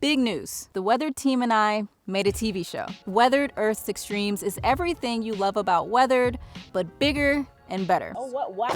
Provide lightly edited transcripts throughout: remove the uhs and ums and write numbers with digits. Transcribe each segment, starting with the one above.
Big news. The weather team and I made a TV show. Weathered Earth's Extremes is everything you love about Weathered, but bigger and better. Oh, what?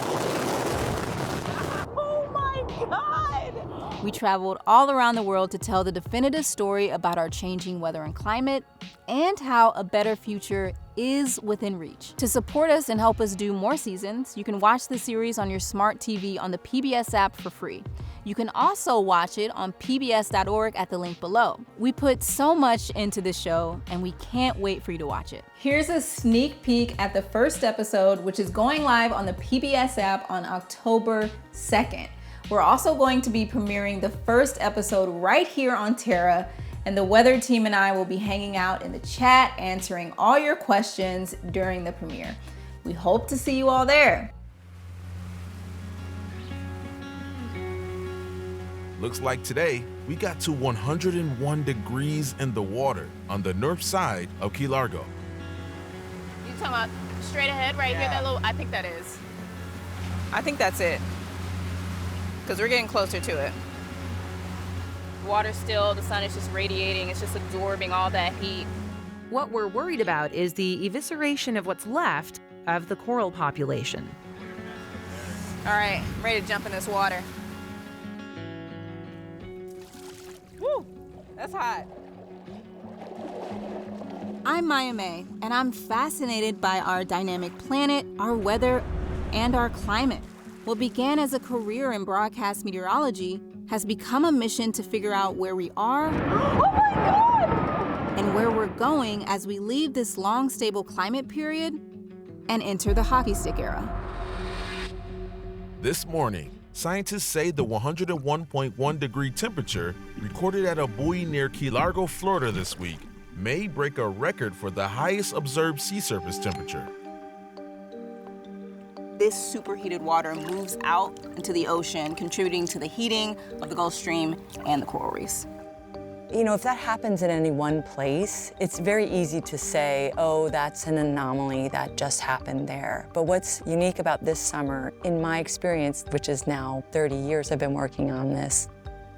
Oh my God! We traveled all around the world to tell the definitive story about our changing weather and climate and how a better future is within reach. To support us and help us do more seasons, you can watch the series on your smart TV on the PBS app for free. You can also watch it on pbs.org at the link below. We put so much into this show, and we can't wait for you to watch it. Here's a sneak peek at the first episode, which is going live on the PBS app on October 2nd. We're also going to be premiering the first episode right here on Terra, and the weather team and I will be hanging out in the chat, answering all your questions during the premiere. We hope to see you all there. Looks like today, we got to 101 degrees in the water on the north side of Key Largo. You talking about straight ahead right here? That little, I think that is. I think that's it. Because we're getting closer to it. Water's still, the sun is just radiating, it's just absorbing all that heat. What we're worried about is the evisceration of what's left of the coral population. All right, I'm ready to jump in this water. Woo, that's hot. I'm Maya May, and I'm fascinated by our dynamic planet, our weather, and our climate. What began as a career in broadcast meteorology has become a mission to figure out where we are and where we're going as we leave this long, stable climate period and enter the hockey stick era. This morning, scientists say the 101.1 degree temperature recorded at a buoy near Key Largo, Florida this week may break a record for the highest observed sea surface temperature. This superheated water moves out into the ocean, contributing to the heating of the Gulf Stream and the coral reefs. You know, if that happens in any one place, it's very easy to say, oh, that's an anomaly that just happened there. But what's unique about this summer, in my experience, which is now 30 years I've been working on this,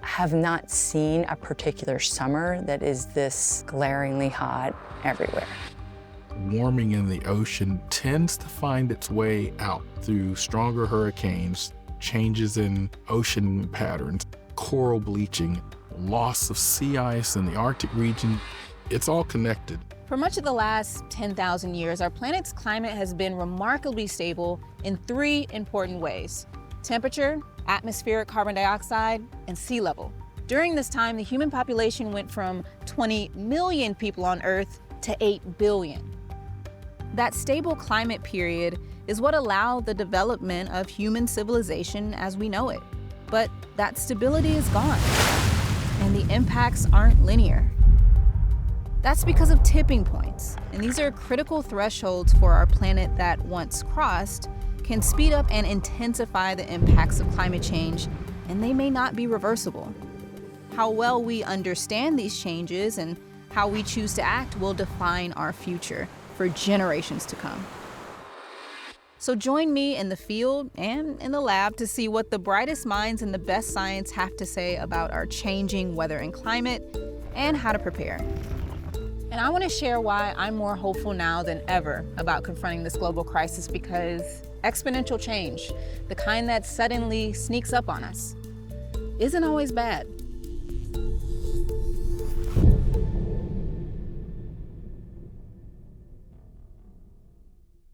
I have not seen a particular summer that is this glaringly hot everywhere. Warming in the ocean tends to find its way out through stronger hurricanes, changes in ocean patterns, coral bleaching, loss of sea ice in the Arctic region. It's all connected. For much of the last 10,000 years, our planet's climate has been remarkably stable in three important ways: temperature, atmospheric carbon dioxide, and sea level. During this time, the human population went from 20 million people on Earth to 8 billion. That stable climate period is what allowed the development of human civilization as we know it. But that stability is gone, and the impacts aren't linear. That's because of tipping points, and these are critical thresholds for our planet that, once crossed, can speed up and intensify the impacts of climate change, and they may not be reversible. How well we understand these changes and how we choose to act will define our future for generations to come. So join me in the field and in the lab to see what the brightest minds and the best science have to say about our changing weather and climate and how to prepare. And I want to share why I'm more hopeful now than ever about confronting this global crisis, because exponential change, the kind that suddenly sneaks up on us, isn't always bad.